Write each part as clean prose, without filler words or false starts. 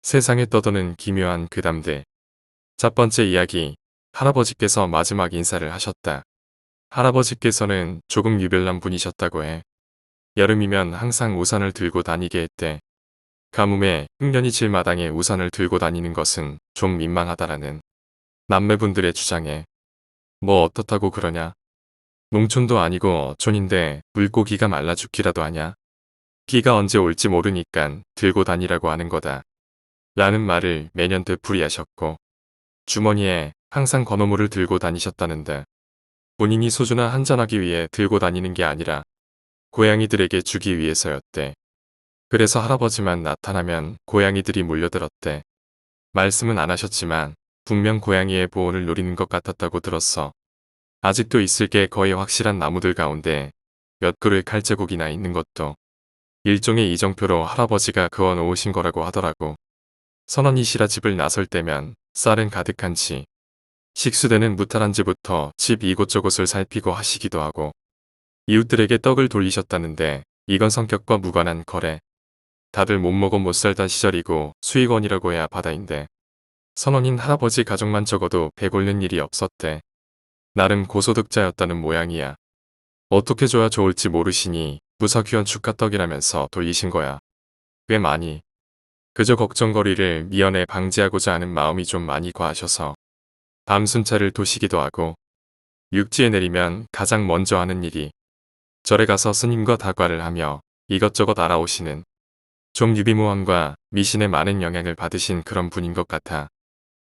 세상에 떠도는 기묘한 괴담들. 첫 번째 이야기. 할아버지께서 마지막 인사를 하셨다. 할아버지께서는 조금 유별난 분이셨다고 해. 여름이면 항상 우산을 들고 다니게 했대. 가뭄에 흉년이 질 마당에 우산을 들고 다니는 것은 좀 민망하다라는 남매분들의 주장에 뭐 어떻다고 그러냐. 농촌도 아니고 어촌인데 물고기가 말라 죽기라도 하냐. 비가 언제 올지 모르니깐 들고 다니라고 하는 거다. 라는 말을 매년 되풀이하셨고 주머니에 항상 건어물을 들고 다니셨다는데 본인이 소주나 한잔하기 위해 들고 다니는 게 아니라 고양이들에게 주기 위해서였대. 그래서 할아버지만 나타나면 고양이들이 몰려들었대. 말씀은 안 하셨지만 분명 고양이의 보호를 노리는 것 같았다고 들었어. 아직도 있을 게 거의 확실한 나무들 가운데 몇 그루의 칼자국이나 있는 것도 일종의 이정표로 할아버지가 그어 놓으신 거라고 하더라고. 선원이시라 집을 나설 때면 쌀은 가득한지 식수되는 무탈한지부터 집 이곳저곳을 살피고 하시기도 하고 이웃들에게 떡을 돌리셨다는데 이건 성격과 무관한 거래. 다들 못 먹어 못 살던 시절이고 수익원이라고 해야 바다인데 선원인 할아버지 가족만 적어도 배 곪는 일이 없었대. 나름 고소득자였다는 모양이야. 어떻게 줘야 좋을지 모르시니 무사귀한 축하떡이라면서 돌리신 거야. 꽤 많이. 그저 걱정거리를 미연에 방지하고자 하는 마음이 좀 많이 과하셔서 밤순찰을 도시기도 하고 육지에 내리면 가장 먼저 하는 일이 절에 가서 스님과 다과를 하며 이것저것 알아오시는 좀 유비무환과 미신에 많은 영향을 받으신 그런 분인 것 같아.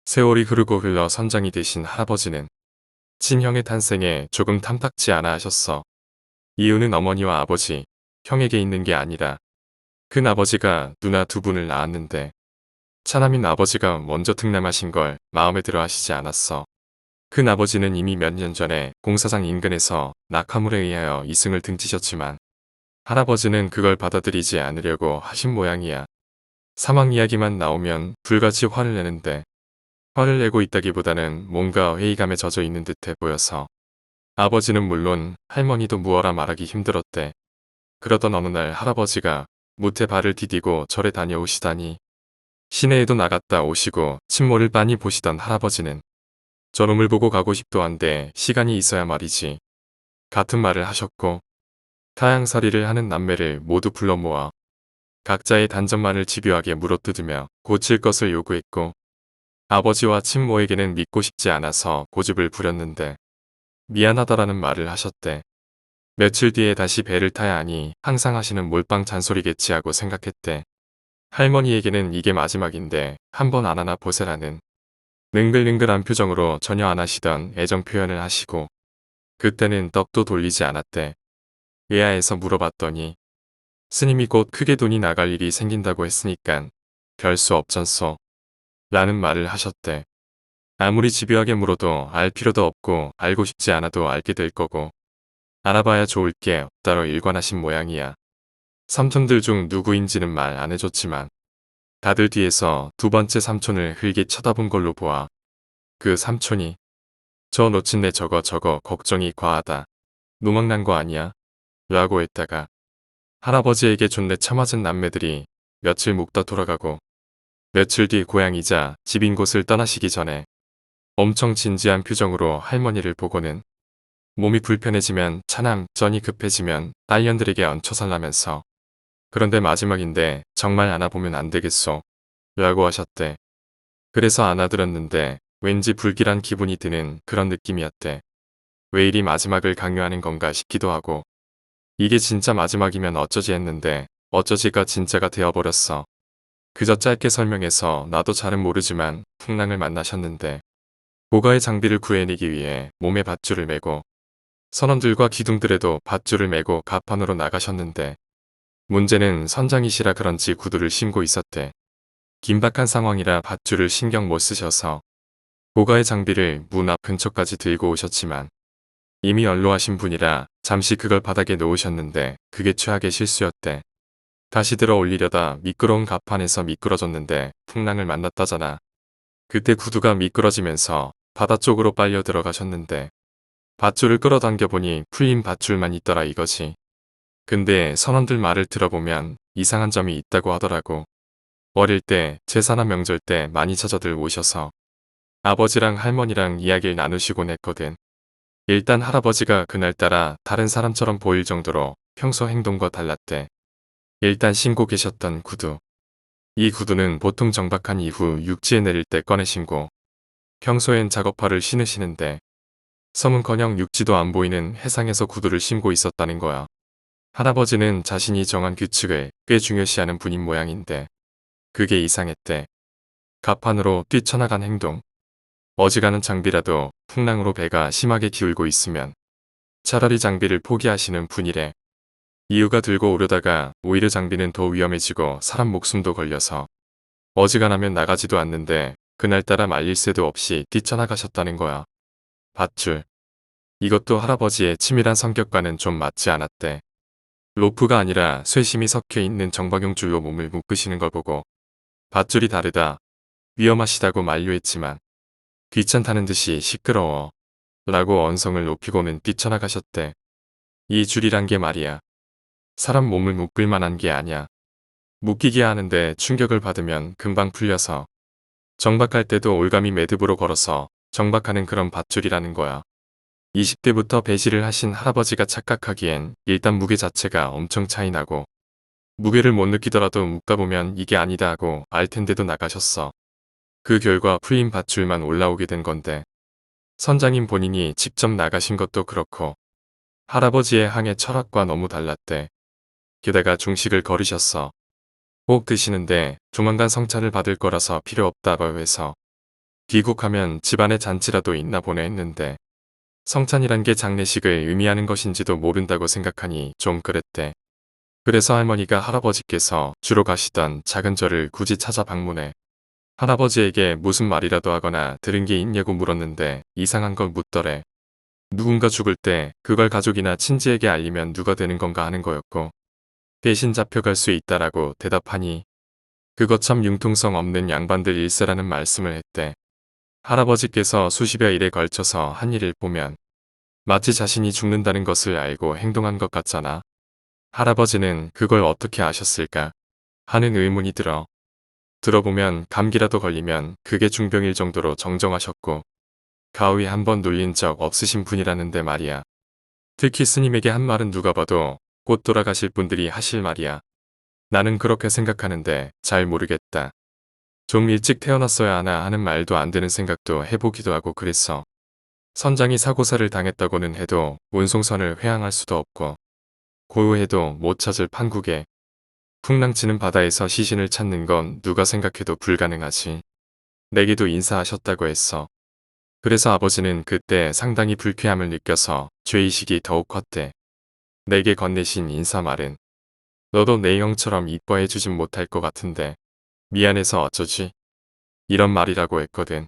세월이 흐르고 흘러 선장이 되신 할아버지는 친형의 탄생에 조금 탐탁지 않아 하셨어. 이유는 어머니와 아버지, 형에게 있는 게 아니라 큰 아버지가 누나 두 분을 낳았는데 차남인 아버지가 먼저 등남하신 걸 마음에 들어 하시지 않았어. 큰 아버지는 이미 몇 년 전에 공사장 인근에서 낙하물에 의하여 이승을 등지셨지만 할아버지는 그걸 받아들이지 않으려고 하신 모양이야. 사망 이야기만 나오면 불같이 화를 내는데 화를 내고 있다기보다는 뭔가 회의감에 젖어 있는 듯해 보여서 아버지는 물론 할머니도 무어라 말하기 힘들었대. 그러던 어느 날 할아버지가 무태 발을 디디고 절에 다녀오시다니 시내에도 나갔다 오시고 친모를 빤히 보시던 할아버지는 저놈을 보고 가고 싶도 한데 시간이 있어야 말이지. 같은 말을 하셨고 타향살이를 하는 남매를 모두 불러 모아 각자의 단점만을 집요하게 물어뜯으며 고칠 것을 요구했고 아버지와 친모에게는 믿고 싶지 않아서 고집을 부렸는데 미안하다라는 말을 하셨대. 며칠 뒤에 다시 배를 타야 하니 항상 하시는 몰빵 잔소리겠지 하고 생각했대. 할머니에게는 이게 마지막인데 한번 안 하나 보세라는 능글능글한 표정으로 전혀 안 하시던 애정 표현을 하시고 그때는 떡도 돌리지 않았대. 외야에서 물어봤더니 스님이 곧 크게 돈이 나갈 일이 생긴다고 했으니깐 별 수 없잖소 라는 말을 하셨대. 아무리 집요하게 물어도 알 필요도 없고 알고 싶지 않아도 알게 될 거고 알아봐야 좋을 게 없다로 일관하신 모양이야. 삼촌들 중 누구인지는 말 안 해줬지만 다들 뒤에서 두 번째 삼촌을 흘게 쳐다본 걸로 보아 그 삼촌이 저 놓친내 저거 걱정이 과하다. 노망난 거 아니야? 라고 했다가 할아버지에게 존내 처맞은 남매들이 며칠 묵다 돌아가고 며칠 뒤 고향이자 집인 곳을 떠나시기 전에 엄청 진지한 표정으로 할머니를 보고는 몸이 불편해지면 차남, 전이 급해지면 딸년들에게 얹혀 살라면서 그런데 마지막인데 정말 안아보면 안 되겠소 라고 하셨대. 그래서 안아들었는데 왠지 불길한 기분이 드는 그런 느낌이었대. 왜 이리 마지막을 강요하는 건가 싶기도 하고 이게 진짜 마지막이면 어쩌지 했는데 어쩌지가 진짜가 되어버렸어. 그저 짧게 설명해서 나도 잘은 모르지만 풍랑을 만나셨는데 고가의 장비를 구해내기 위해 몸에 밧줄을 메고 선원들과 기둥들에도 밧줄을 메고 갑판으로 나가셨는데 문제는 선장이시라 그런지 구두를 신고 있었대. 긴박한 상황이라 밧줄을 신경 못 쓰셔서 고가의 장비를 문 앞 근처까지 들고 오셨지만 이미 연로하신 분이라 잠시 그걸 바닥에 놓으셨는데 그게 최악의 실수였대. 다시 들어 올리려다 미끄러운 갑판에서 미끄러졌는데 풍랑을 만났다잖아. 그때 구두가 미끄러지면서 바다 쪽으로 빨려 들어가셨는데 밧줄을 끌어당겨 보니 풀린 밧줄만 있더라 이거지. 근데 선원들 말을 들어보면 이상한 점이 있다고 하더라고. 어릴 때 제사나 명절 때 많이 찾아들 오셔서 아버지랑 할머니랑 이야기를 나누시곤 했거든. 일단 할아버지가 그날따라 다른 사람처럼 보일 정도로 평소 행동과 달랐대. 일단 신고 계셨던 구두. 이 구두는 보통 정박한 이후 육지에 내릴 때 꺼내 신고 평소엔 작업화를 신으시는데 섬은커녕 육지도 안 보이는 해상에서 구두를 신고 있었다는 거야. 할아버지는 자신이 정한 규칙을 꽤 중요시하는 분인 모양인데 그게 이상했대. 갑판으로 뛰쳐나간 행동. 어지간한 장비라도 풍랑으로 배가 심하게 기울고 있으면 차라리 장비를 포기하시는 분이래. 이유가 들고 오려다가 오히려 장비는 더 위험해지고 사람 목숨도 걸려서 어지간하면 나가지도 않는데 그날따라 말릴 새도 없이 뛰쳐나가셨다는 거야. 밧줄. 이것도 할아버지의 치밀한 성격과는 좀 맞지 않았대. 로프가 아니라 쇠심이 섞여 있는 정박용 줄로 몸을 묶으시는 걸 보고 밧줄이 다르다. 위험하시다고 만류했지만 귀찮다는 듯이 시끄러워. 라고 언성을 높이고는 뛰쳐나가셨대. 이 줄이란 게 말이야. 사람 몸을 묶을 만한 게 아냐. 묶이게 하는데 충격을 받으면 금방 풀려서 정박할 때도 올가미 매듭으로 걸어서 정박하는 그런 밧줄이라는 거야. 20대부터 배시를 하신 할아버지가 착각하기엔 일단 무게 자체가 엄청 차이나고 무게를 못 느끼더라도 묶어보면 이게 아니다 하고 알 텐데도 나가셨어. 그 결과 풀린 밧줄만 올라오게 된 건데 선장님 본인이 직접 나가신 것도 그렇고 할아버지의 항해 철학과 너무 달랐대. 게다가 중식을 거르셨어. 꼭 드시는데 조만간 성찬을 받을 거라서 필요 없다고 해서 귀국하면 집안에 잔치라도 있나 보내 했는데 성찬이란 게 장례식을 의미하는 것인지도 모른다고 생각하니 좀 그랬대. 그래서 할머니가 할아버지께서 주로 가시던 작은 절을 굳이 찾아 방문해 할아버지에게 무슨 말이라도 하거나 들은 게 있냐고 물었는데 이상한 걸 묻더래. 누군가 죽을 때 그걸 가족이나 친지에게 알리면 누가 되는 건가 하는 거였고 대신 잡혀갈 수 있다라고 대답하니 그거 참 융통성 없는 양반들 일세라는 말씀을 했대. 할아버지께서 수십여 일에 걸쳐서 한 일을 보면 마치 자신이 죽는다는 것을 알고 행동한 것 같잖아. 할아버지는 그걸 어떻게 아셨을까 하는 의문이 들어. 들어보면 감기라도 걸리면 그게 중병일 정도로 정정하셨고 가위 한 번 눌린 적 없으신 분이라는데 말이야. 특히 스님에게 한 말은 누가 봐도 곧 돌아가실 분들이 하실 말이야. 나는 그렇게 생각하는데 잘 모르겠다. 좀 일찍 태어났어야 하나 하는 말도 안 되는 생각도 해보기도 하고 그랬어. 선장이 사고사를 당했다고는 해도 운송선을 회항할 수도 없고 고요해도 못 찾을 판국에 풍랑치는 바다에서 시신을 찾는 건 누가 생각해도 불가능하지. 내게도 인사하셨다고 했어. 그래서 아버지는 그때 상당히 불쾌함을 느껴서 죄의식이 더욱 컸대. 내게 건네신 인사말은 너도 내 형처럼 이뻐해주진 못할 것 같은데 미안해서 어쩌지? 이런 말이라고 했거든.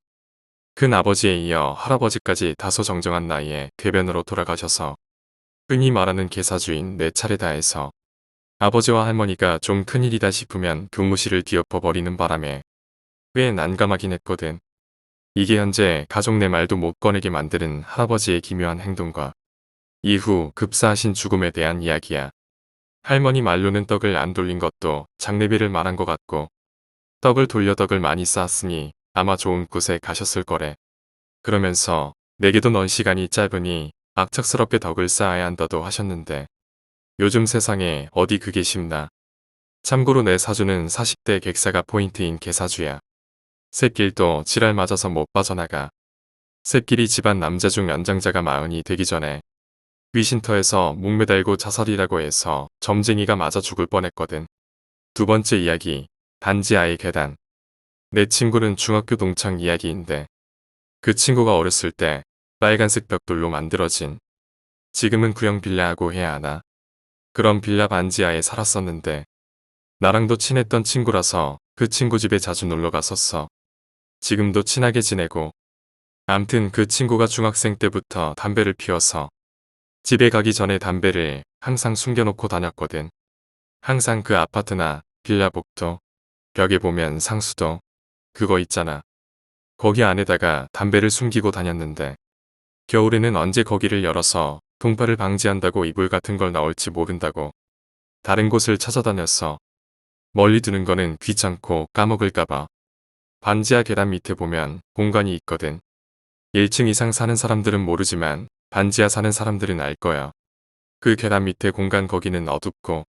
큰 아버지에 이어 할아버지까지 다소 정정한 나이에 궤변으로 돌아가셔서 흔히 말하는 계사주인 내 차례다 해서 아버지와 할머니가 좀 큰일이다 싶으면 교무실을 뒤엎어버리는 바람에 꽤 난감하긴 했거든. 이게 현재 가족 내 말도 못 꺼내게 만드는 할아버지의 기묘한 행동과 이후 급사하신 죽음에 대한 이야기야. 할머니 말로는 떡을 안 돌린 것도 장례비를 말한 것 같고 떡을 돌려 덕을 많이 쌓았으니 아마 좋은 곳에 가셨을 거래. 그러면서 내게도 넌 시간이 짧으니 악착스럽게 덕을 쌓아야 한다도 하셨는데 요즘 세상에 어디 그게 쉽나. 참고로 내 사주는 40대 객사가 포인트인 개사주야. 샛길도 지랄 맞아서 못 빠져나가. 샛길이 집안 남자 중 연장자가 40이 되기 전에 귀신터에서 목매달고 자살이라고 해서 점쟁이가 맞아 죽을 뻔했거든. 두 번째 이야기, 단지 아이 계단. 내 친구는 중학교 동창 이야기인데 그 친구가 어렸을 때 빨간색 벽돌로 만들어진 지금은 구형 빌라하고 해야 하나? 그런 빌라 반지하에 살았었는데 나랑도 친했던 친구라서 그 친구 집에 자주 놀러 갔었어. 지금도 친하게 지내고 암튼 그 친구가 중학생 때부터 담배를 피워서 집에 가기 전에 담배를 항상 숨겨놓고 다녔거든. 항상 그 아파트나 빌라 복도 벽에 보면 상수도 그거 있잖아. 거기 안에다가 담배를 숨기고 다녔는데 겨울에는 언제 거기를 열어서 동파를 방지한다고 이불 같은 걸 넣을지 모른다고 다른 곳을 찾아다녔어. 멀리 두는 거는 귀찮고 까먹을까봐. 반지하 계단 밑에 보면 공간이 있거든. 1층 이상 사는 사람들은 모르지만 반지하 사는 사람들은 알 거야. 그 계단 밑에 공간 거기는 어둡고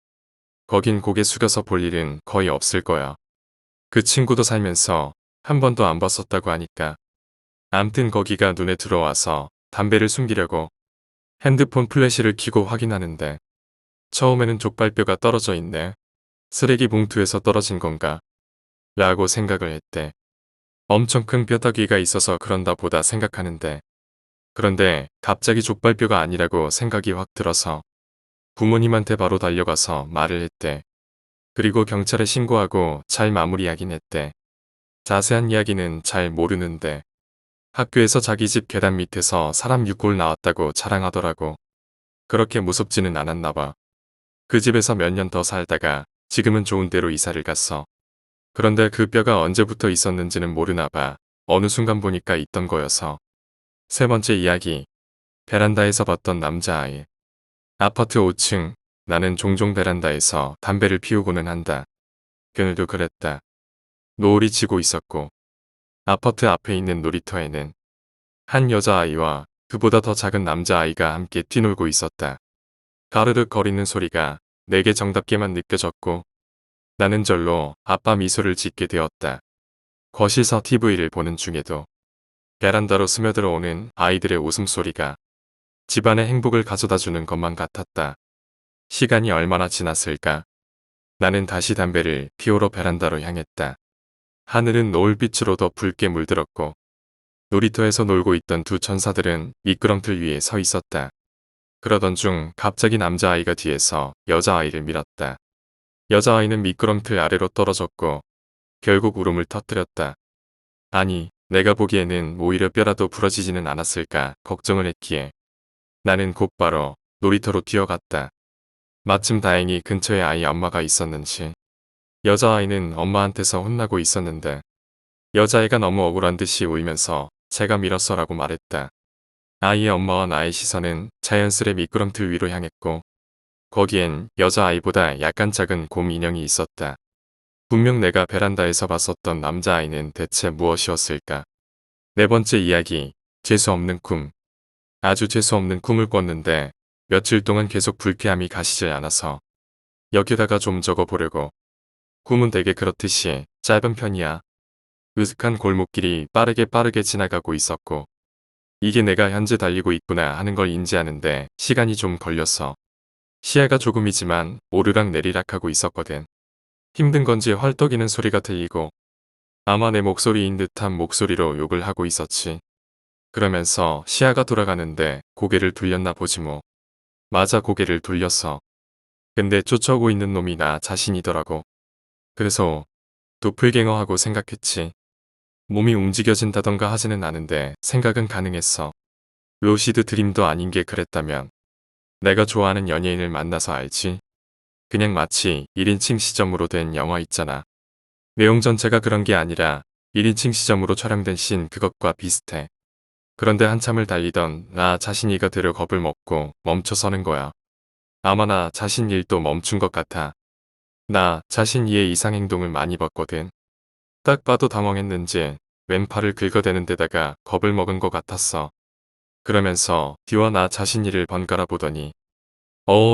거긴 고개 숙여서 볼 일은 거의 없을 거야. 그 친구도 살면서 한 번도 안 봤었다고 하니까. 암튼 거기가 눈에 들어와서 담배를 숨기려고 핸드폰 플래시를 켜고 확인하는데 처음에는 족발뼈가 떨어져 있네. 쓰레기 봉투에서 떨어진 건가? 라고 생각을 했대. 엄청 큰 뼈다귀가 있어서 그런다 보다 생각하는데 그런데 갑자기 족발뼈가 아니라고 생각이 확 들어서 부모님한테 바로 달려가서 말을 했대. 그리고 경찰에 신고하고 잘 마무리하긴 했대. 자세한 이야기는 잘 모르는데 학교에서 자기 집 계단 밑에서 사람 6골 나왔다고 자랑하더라고. 그렇게 무섭지는 않았나 봐. 그 집에서 몇 년 더 살다가 지금은 좋은 데로 이사를 갔어. 그런데 그 뼈가 언제부터 있었는지는 모르나 봐. 어느 순간 보니까 있던 거여서. 세 번째 이야기. 베란다에서 봤던 남자아이. 아파트 5층. 나는 종종 베란다에서 담배를 피우고는 한다. 그늘도 그랬다. 노을이 지고 있었고 아파트 앞에 있는 놀이터에는 한 여자아이와 그보다 더 작은 남자아이가 함께 뛰놀고 있었다. 가르륵 거리는 소리가 내게 정답게만 느껴졌고 나는 절로 아빠 미소를 짓게 되었다. 거실서 TV를 보는 중에도 베란다로 스며들어오는 아이들의 웃음소리가 집안의 행복을 가져다주는 것만 같았다. 시간이 얼마나 지났을까? 나는 다시 담배를 피우러 베란다로 향했다. 하늘은 노을빛으로 더 붉게 물들었고 놀이터에서 놀고 있던 두 천사들은 미끄럼틀 위에 서 있었다. 그러던 중 갑자기 남자아이가 뒤에서 여자아이를 밀었다. 여자아이는 미끄럼틀 아래로 떨어졌고 결국 울음을 터뜨렸다. 아니, 내가 보기에는 오히려 뼈라도 부러지지는 않았을까 걱정을 했기에 나는 곧바로 놀이터로 뛰어갔다. 마침 다행히 근처에 아이 엄마가 있었는지 여자아이는 엄마한테서 혼나고 있었는데 여자애가 너무 억울한 듯이 울면서 제가 밀었어라고 말했다. 아이의 엄마와 나의 시선은 자연스레 미끄럼틀 위로 향했고 거기엔 여자아이보다 약간 작은 곰 인형이 있었다. 분명 내가 베란다에서 봤었던 남자아이는 대체 무엇이었을까? 네 번째 이야기. 재수없는 꿈. 아주 재수없는 꿈을 꿨는데 며칠 동안 계속 불쾌함이 가시질 않아서 여기다가 좀 적어보려고. 꿈은 되게 그렇듯이 짧은 편이야. 으슥한 골목길이 빠르게 지나가고 있었고 이게 내가 현재 달리고 있구나 하는 걸 인지하는데 시간이 좀 걸렸어. 시야가 조금이지만 오르락 내리락 하고 있었거든. 힘든 건지 헐떡이는 소리가 들리고 아마 내 목소리인 듯한 목소리로 욕을 하고 있었지. 그러면서 시야가 돌아가는데 고개를 돌렸나 보지 뭐. 맞아, 고개를 돌렸어. 근데 쫓아오고 있는 놈이 나 자신이더라고. 그래서 도플갱어하고 생각했지. 몸이 움직여진다던가 하지는 않은데 생각은 가능했어. 루시드 드림도 아닌 게 그랬다면 내가 좋아하는 연예인을 만나서 알지. 그냥 마치 1인칭 시점으로 된 영화 있잖아. 내용 전체가 그런 게 아니라 1인칭 시점으로 촬영된 씬 그것과 비슷해. 그런데 한참을 달리던 나 자신이가 되려 겁을 먹고 멈춰서는 거야. 아마 나 자신 일도 멈춘 것 같아. 나 자신 이의 이상 행동을 많이 봤거든. 딱 봐도 당황했는지 왼팔을 긁어대는 데다가 겁을 먹은 것 같았어. 그러면서 뒤와 나 자신 이를 번갈아 보더니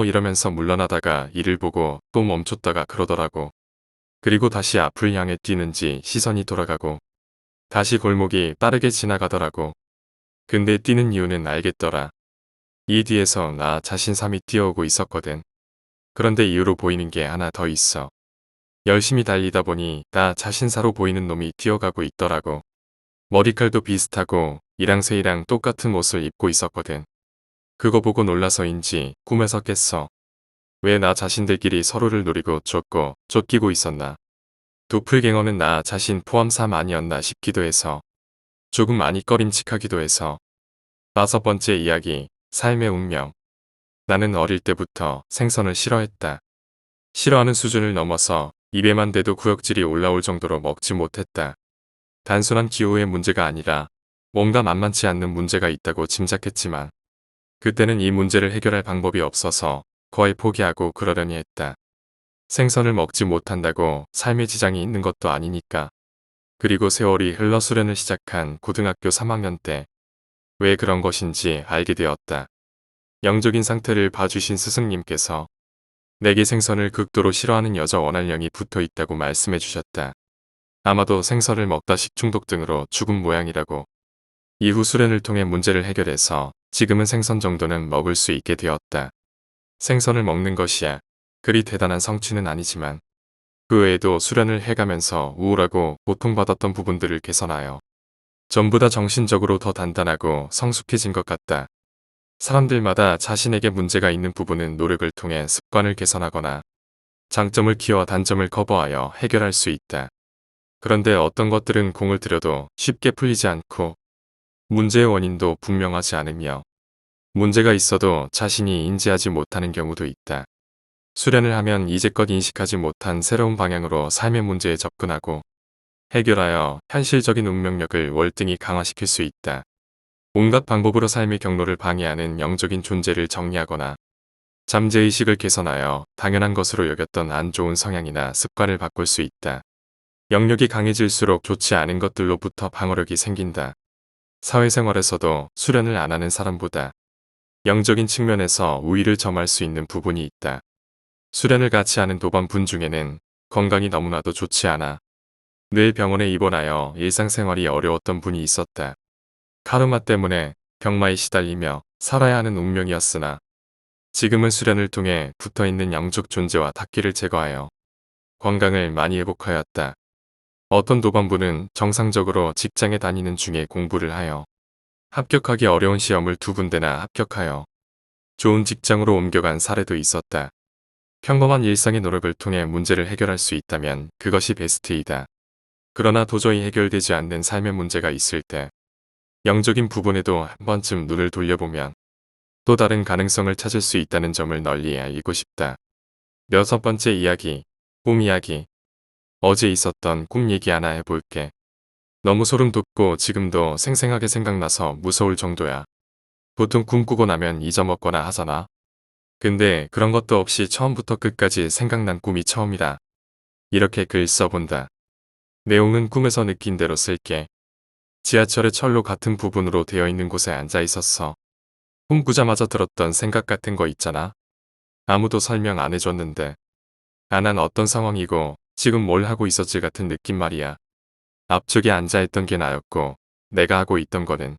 이러면서 물러나다가 이를 보고 또 멈췄다가 그러더라고. 그리고 다시 앞을 향해 뛰는지 시선이 돌아가고 다시 골목이 빠르게 지나가더라고. 근데 뛰는 이유는 알겠더라. 이 뒤에서 나 자신감이 뛰어오고 있었거든. 그런데 이유로 보이는 게 하나 더 있어. 열심히 달리다 보니 나 자신사로 보이는 놈이 뛰어가고 있더라고. 머리칼도 비슷하고 이랑새이랑 똑같은 옷을 입고 있었거든. 그거 보고 놀라서인지 꿈에서 깼어. 왜 나 자신들끼리 서로를 노리고 쫓고 쫓기고 있었나. 도플갱어는 나 자신 포함삼 아니었나 싶기도 해서 조금 많이 꺼림칙하기도 해서. 다섯 번째 이야기. 삶의 운명. 나는 어릴 때부터 생선을 싫어했다. 싫어하는 수준을 넘어서 입에만 대도 구역질이 올라올 정도로 먹지 못했다. 단순한 기호의 문제가 아니라 뭔가 만만치 않는 문제가 있다고 짐작했지만 그때는 이 문제를 해결할 방법이 없어서 거의 포기하고 그러려니 했다. 생선을 먹지 못한다고 삶에 지장이 있는 것도 아니니까. 그리고 세월이 흘러 수련을 시작한 고등학교 3학년 때 왜 그런 것인지 알게 되었다. 영적인 상태를 봐주신 스승님께서 내게 생선을 극도로 싫어하는 여자 원한령이 붙어 있다고 말씀해 주셨다. 아마도 생선을 먹다 식중독 등으로 죽은 모양이라고. 이후 수련을 통해 문제를 해결해서 지금은 생선 정도는 먹을 수 있게 되었다. 생선을 먹는 것이야 그리 대단한 성취는 아니지만 그 외에도 수련을 해가면서 우울하고 고통받았던 부분들을 개선하여 전부 다 정신적으로 더 단단하고 성숙해진 것 같다. 사람들마다 자신에게 문제가 있는 부분은 노력을 통해 습관을 개선하거나 장점을 키워 단점을 커버하여 해결할 수 있다. 그런데 어떤 것들은 공을 들여도 쉽게 풀리지 않고 문제의 원인도 분명하지 않으며 문제가 있어도 자신이 인지하지 못하는 경우도 있다. 수련을 하면 이제껏 인식하지 못한 새로운 방향으로 삶의 문제에 접근하고 해결하여 현실적인 운명력을 월등히 강화시킬 수 있다. 온갖 방법으로 삶의 경로를 방해하는 영적인 존재를 정리하거나 잠재의식을 개선하여 당연한 것으로 여겼던 안 좋은 성향이나 습관을 바꿀 수 있다. 영역이 강해질수록 좋지 않은 것들로부터 방어력이 생긴다. 사회생활에서도 수련을 안 하는 사람보다 영적인 측면에서 우위를 점할 수 있는 부분이 있다. 수련을 같이 하는 도반분 중에는 건강이 너무나도 좋지 않아 늘 병원에 입원하여 일상생활이 어려웠던 분이 있었다. 카르마 때문에 병마에 시달리며 살아야 하는 운명이었으나 지금은 수련을 통해 붙어있는 영적 존재와 탁기를 제거하여 건강을 많이 회복하였다. 어떤 도반부는 정상적으로 직장에 다니는 중에 공부를 하여 합격하기 어려운 시험을 2군데나 합격하여 좋은 직장으로 옮겨간 사례도 있었다. 평범한 일상의 노력을 통해 문제를 해결할 수 있다면 그것이 베스트이다. 그러나 도저히 해결되지 않는 삶의 문제가 있을 때 영적인 부분에도 한 번쯤 눈을 돌려보면 또 다른 가능성을 찾을 수 있다는 점을 널리 알리고 싶다. 6번째 이야기, 꿈 이야기. 어제 있었던 꿈 얘기 하나 해볼게. 너무 소름 돋고 지금도 생생하게 생각나서 무서울 정도야. 보통 꿈꾸고 나면 잊어먹거나 하잖아. 근데 그런 것도 없이 처음부터 끝까지 생각난 꿈이 처음이다. 이렇게 글 써본다. 내용은 꿈에서 느낀 대로 쓸게. 지하철의 철로 같은 부분으로 되어 있는 곳에 앉아 있었어. 꿈꾸자마자 들었던 생각 같은 거 있잖아. 아무도 설명 안 해줬는데. 난 어떤 상황이고 지금 뭘 하고 있었지 같은 느낌 말이야. 앞쪽에 앉아있던 게 나였고 내가 하고 있던 거는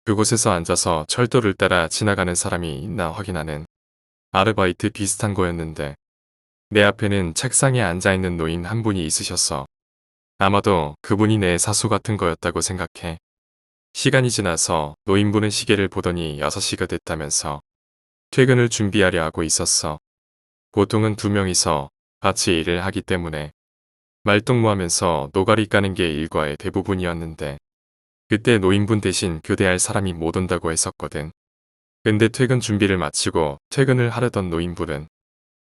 그곳에서 앉아서 철도를 따라 지나가는 사람이 있나 확인하는 아르바이트 비슷한 거였는데 내 앞에는 책상에 앉아있는 노인 한 분이 있으셨어. 아마도 그분이 내 사수 같은 거였다고 생각해. 시간이 지나서 노인분은 시계를 보더니 6시가 됐다면서 퇴근을 준비하려 하고 있었어. 보통은 2명이서 같이 일을 하기 때문에 말동무하면서 노가리 까는 게 일과의 대부분이었는데 그때 노인분 대신 교대할 사람이 못 온다고 했었거든. 근데 퇴근 준비를 마치고 퇴근을 하려던 노인분은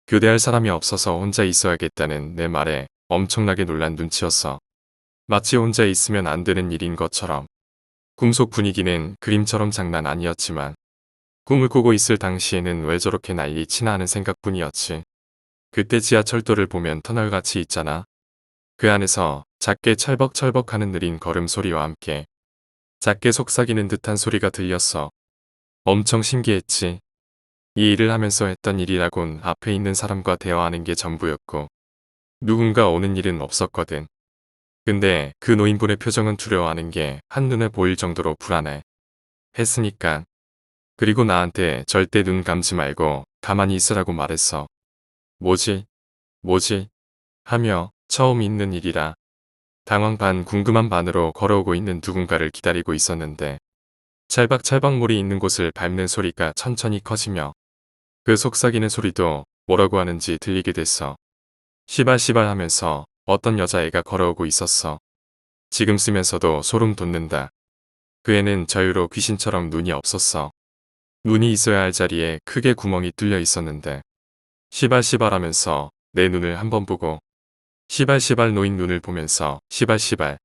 교대할 사람이 없어서 혼자 있어야겠다는 내 말에 엄청나게 놀란 눈치였어. 마치 혼자 있으면 안 되는 일인 것처럼. 꿈속 분위기는 그림처럼 장난 아니었지만 꿈을 꾸고 있을 당시에는 왜 저렇게 난리치나 하는 생각뿐이었지. 그때 지하철도를 보면 터널같이 있잖아. 그 안에서 작게 철벅철벅하는 느린 걸음 소리와 함께 작게 속삭이는 듯한 소리가 들렸어. 엄청 신기했지. 이 일을 하면서 했던 일이라곤 앞에 있는 사람과 대화하는 게 전부였고 누군가 오는 일은 없었거든. 근데 그 노인분의 표정은 두려워하는 게 한눈에 보일 정도로 불안해. 했으니까. 그리고 나한테 절대 눈 감지 말고 가만히 있으라고 말했어. 뭐지? 뭐지? 하며 처음 있는 일이라 당황 반 궁금한 반으로 걸어오고 있는 누군가를 기다리고 있었는데 찰박찰박물이 있는 곳을 밟는 소리가 천천히 커지며 그 속삭이는 소리도 뭐라고 하는지 들리게 됐어. 시발시발 하면서 어떤 여자애가 걸어오고 있었어. 지금 쓰면서도 소름 돋는다. 그 애는 저유로 귀신처럼 눈이 없었어. 눈이 있어야 할 자리에 크게 구멍이 뚫려 있었는데 시발시발 하면서 내 눈을 한번 보고 시발시발 노인 눈을 보면서 시발시발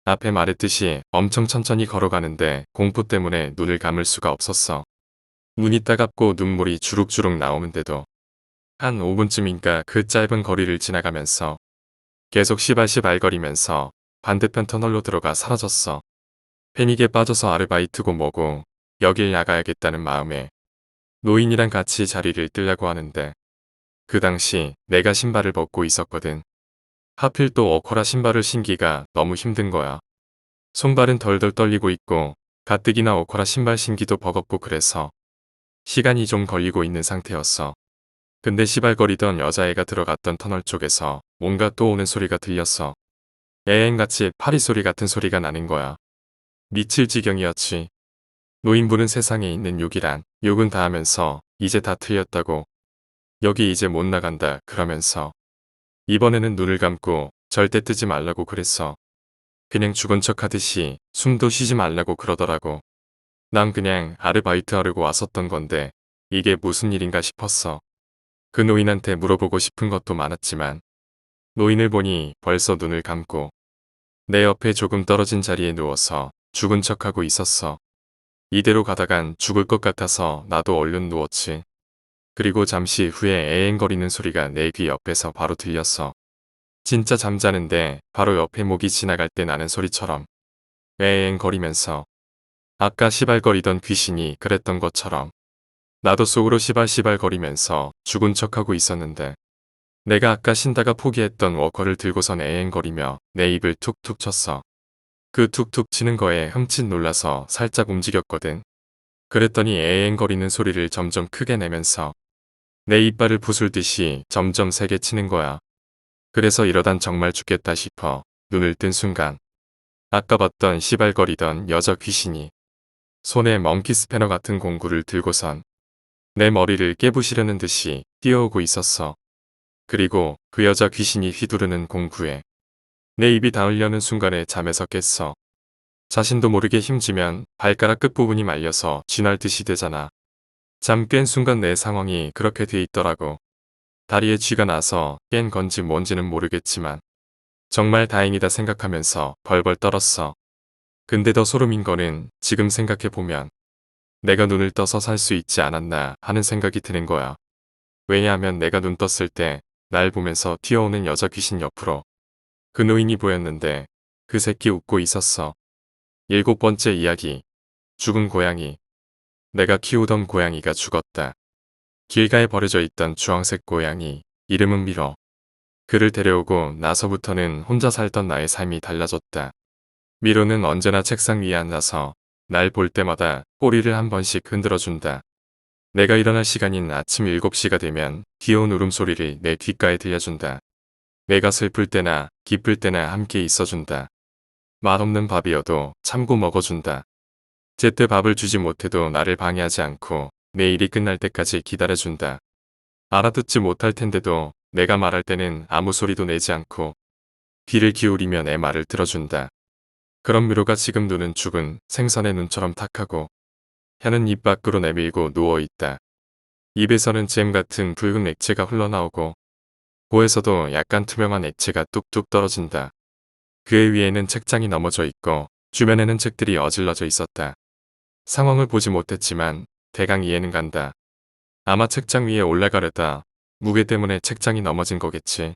앞에 말했듯이 엄청 천천히 걸어가는데 공포 때문에 눈을 감을 수가 없었어. 눈이 따갑고 눈물이 주룩주룩 나오는데도 한 5분쯤인가 그 짧은 거리를 지나가면서 계속 시발시발거리면서 반대편 터널로 들어가 사라졌어. 패닉에 빠져서 아르바이트고 뭐고 여길 나가야겠다는 마음에 노인이랑 같이 자리를 뜨려고 하는데 그 당시 내가 신발을 벗고 있었거든. 하필 또 어코라 신발을 신기가 너무 힘든 거야. 손발은 덜덜 떨리고 있고 가뜩이나 어코라 신발 신기도 버겁고 그래서 시간이 좀 걸리고 있는 상태였어. 근데 시발거리던 여자애가 들어갔던 터널 쪽에서 뭔가 또 오는 소리가 들렸어. 애행같이 파리 소리 같은 소리가 나는 거야. 미칠 지경이었지. 노인분은 세상에 있는 욕이란 욕은 다 하면서 이제 다 틀렸다고. 여기 이제 못 나간다 그러면서 이번에는 눈을 감고 절대 뜨지 말라고 그랬어. 그냥 죽은 척 하듯이 숨도 쉬지 말라고 그러더라고. 난 그냥 아르바이트 하려고 왔었던 건데 이게 무슨 일인가 싶었어. 그 노인한테 물어보고 싶은 것도 많았지만 노인을 보니 벌써 눈을 감고 내 옆에 조금 떨어진 자리에 누워서 죽은 척하고 있었어. 이대로 가다간 죽을 것 같아서 나도 얼른 누웠지. 그리고 잠시 후에 애앵거리는 소리가 내 귀 옆에서 바로 들렸어. 진짜 잠자는데 바로 옆에 목이 지나갈 때 나는 소리처럼 애앵거리면서 아까 시발거리던 귀신이 그랬던 것처럼 나도 속으로 시발시발거리면서 죽은 척하고 있었는데 내가 아까 신다가 포기했던 워커를 들고선 애앵거리며 내 입을 툭툭 쳤어. 그 툭툭 치는 거에 흠칫 놀라서 살짝 움직였거든. 그랬더니 애앵거리는 소리를 점점 크게 내면서 내 이빨을 부술듯이 점점 세게 치는 거야. 그래서 이러단 정말 죽겠다 싶어 눈을 뜬 순간 아까 봤던 시발거리던 여자 귀신이 손에 멍키 스패너 같은 공구를 들고선 내 머리를 깨부시려는 듯이 뛰어오고 있었어. 그리고 그 여자 귀신이 휘두르는 공구에 내 입이 닿으려는 순간에 잠에서 깼어. 자신도 모르게 힘주면 발가락 끝부분이 말려서 쥐날듯이 되잖아. 잠 깬 순간 내 상황이 그렇게 돼 있더라고. 다리에 쥐가 나서 깬 건지 뭔지는 모르겠지만 정말 다행이다 생각하면서 벌벌 떨었어. 근데 더 소름인 거는 지금 생각해보면 내가 눈을 떠서 살 수 있지 않았나 하는 생각이 드는 거야. 왜냐하면 내가 눈 떴을 때 날 보면서 튀어오는 여자 귀신 옆으로 그 노인이 보였는데 그 새끼 웃고 있었어. 7번째 이야기. 죽은 고양이. 내가 키우던 고양이가 죽었다. 길가에 버려져 있던 주황색 고양이. 이름은 미러. 그를 데려오고 나서부터는 혼자 살던 나의 삶이 달라졌다. 미로는 언제나 책상 위에 앉아서 날 볼 때마다 꼬리를 한 번씩 흔들어준다. 내가 일어날 시간인 아침 7시가 되면 귀여운 울음소리를 내 귓가에 들려준다. 내가 슬플 때나 기쁠 때나 함께 있어준다. 맛없는 밥이어도 참고 먹어준다. 제때 밥을 주지 못해도 나를 방해하지 않고 내 일이 끝날 때까지 기다려준다. 알아듣지 못할 텐데도 내가 말할 때는 아무 소리도 내지 않고 귀를 기울이며 내 말을 들어준다. 그런 미로가 지금 눈은 죽은 생선의 눈처럼 탁하고 혀는 입 밖으로 내밀고 누워있다. 입에서는 잼 같은 붉은 액체가 흘러나오고 코에서도 약간 투명한 액체가 뚝뚝 떨어진다. 그의 위에는 책장이 넘어져 있고 주변에는 책들이 어질러져 있었다. 상황을 보지 못했지만 대강 이해는 간다. 아마 책장 위에 올라가려다 무게 때문에 책장이 넘어진 거겠지.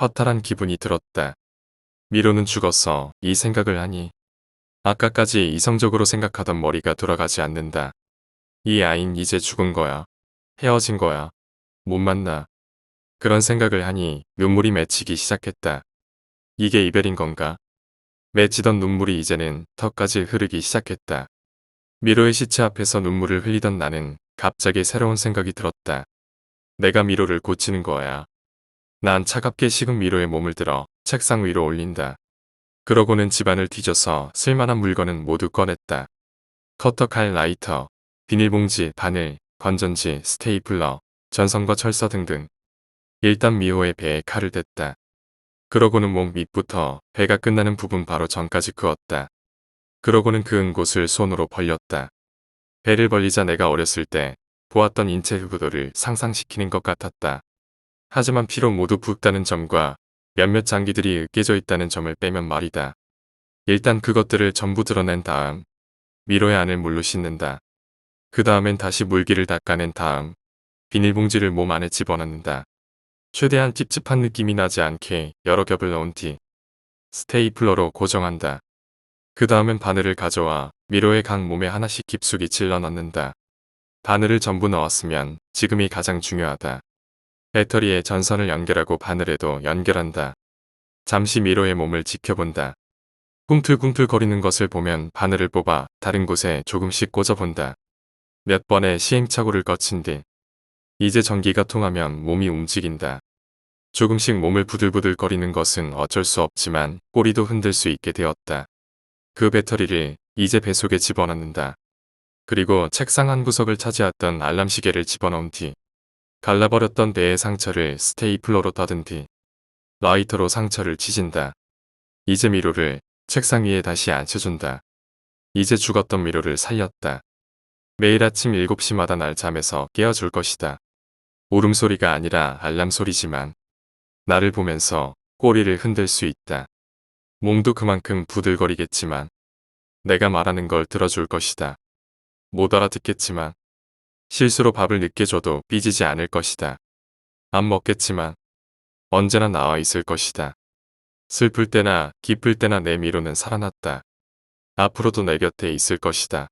허탈한 기분이 들었다. 미로는 죽었어. 이 생각을 하니 아까까지 이성적으로 생각하던 머리가 돌아가지 않는다. 이 아인 이제 죽은 거야. 헤어진 거야. 못 만나. 그런 생각을 하니 눈물이 맺히기 시작했다. 이게 이별인 건가? 맺히던 눈물이 이제는 턱까지 흐르기 시작했다. 미로의 시체 앞에서 눈물을 흘리던 나는 갑자기 새로운 생각이 들었다. 내가 미로를 고치는 거야. 난 차갑게 식은 미로의 몸을 들어 책상 위로 올린다. 그러고는 집안을 뒤져서 쓸만한 물건은 모두 꺼냈다. 커터, 칼, 라이터, 비닐봉지, 바늘, 건전지, 스테이플러, 전선과 철서 등등. 일단 미호의 배에 칼을 댔다. 그러고는 목 밑부터 배가 끝나는 부분 바로 전까지 그었다. 그러고는 그은 곳을 손으로 벌렸다. 배를 벌리자 내가 어렸을 때 보았던 인체 흑우도를 상상시키는 것 같았다. 하지만 피로 모두 붓다는 점과 몇몇 장기들이 으깨져 있다는 점을 빼면 말이다. 일단 그것들을 전부 드러낸 다음 미로의 안을 물로 씻는다. 그 다음엔 다시 물기를 닦아낸 다음 비닐봉지를 몸 안에 집어넣는다. 최대한 찝찝한 느낌이 나지 않게 여러 겹을 넣은 뒤 스테이플러로 고정한다. 그 다음엔 바늘을 가져와 미로의 각 몸에 하나씩 깊숙이 찔러 넣는다. 바늘을 전부 넣었으면 지금이 가장 중요하다. 배터리에 전선을 연결하고 바늘에도 연결한다. 잠시 미로의 몸을 지켜본다. 꿈틀꿈틀 거리는 것을 보면 바늘을 뽑아 다른 곳에 조금씩 꽂아본다. 몇 번의 시행착오를 거친 뒤 이제 전기가 통하면 몸이 움직인다. 조금씩 몸을 부들부들 거리는 것은 어쩔 수 없지만 꼬리도 흔들 수 있게 되었다. 그 배터리를 이제 배 속에 집어넣는다. 그리고 책상 한 구석을 차지했던 알람 시계를 집어넣은 뒤 갈라버렸던 배의 상처를 스테이플러로 따든 뒤 라이터로 상처를 지진다. 이제 미로를 책상 위에 다시 앉혀준다. 이제 죽었던 미로를 살렸다. 매일 아침 7시마다 날 잠에서 깨워줄 것이다. 울음소리가 아니라 알람 소리지만 나를 보면서 꼬리를 흔들 수 있다. 몸도 그만큼 부들거리겠지만 내가 말하는 걸 들어줄 것이다. 못 알아듣겠지만 실수로 밥을 늦게 줘도 삐지지 않을 것이다. 안 먹겠지만 언제나 나와 있을 것이다. 슬플 때나 기쁠 때나 내 미로는 살아났다. 앞으로도 내 곁에 있을 것이다.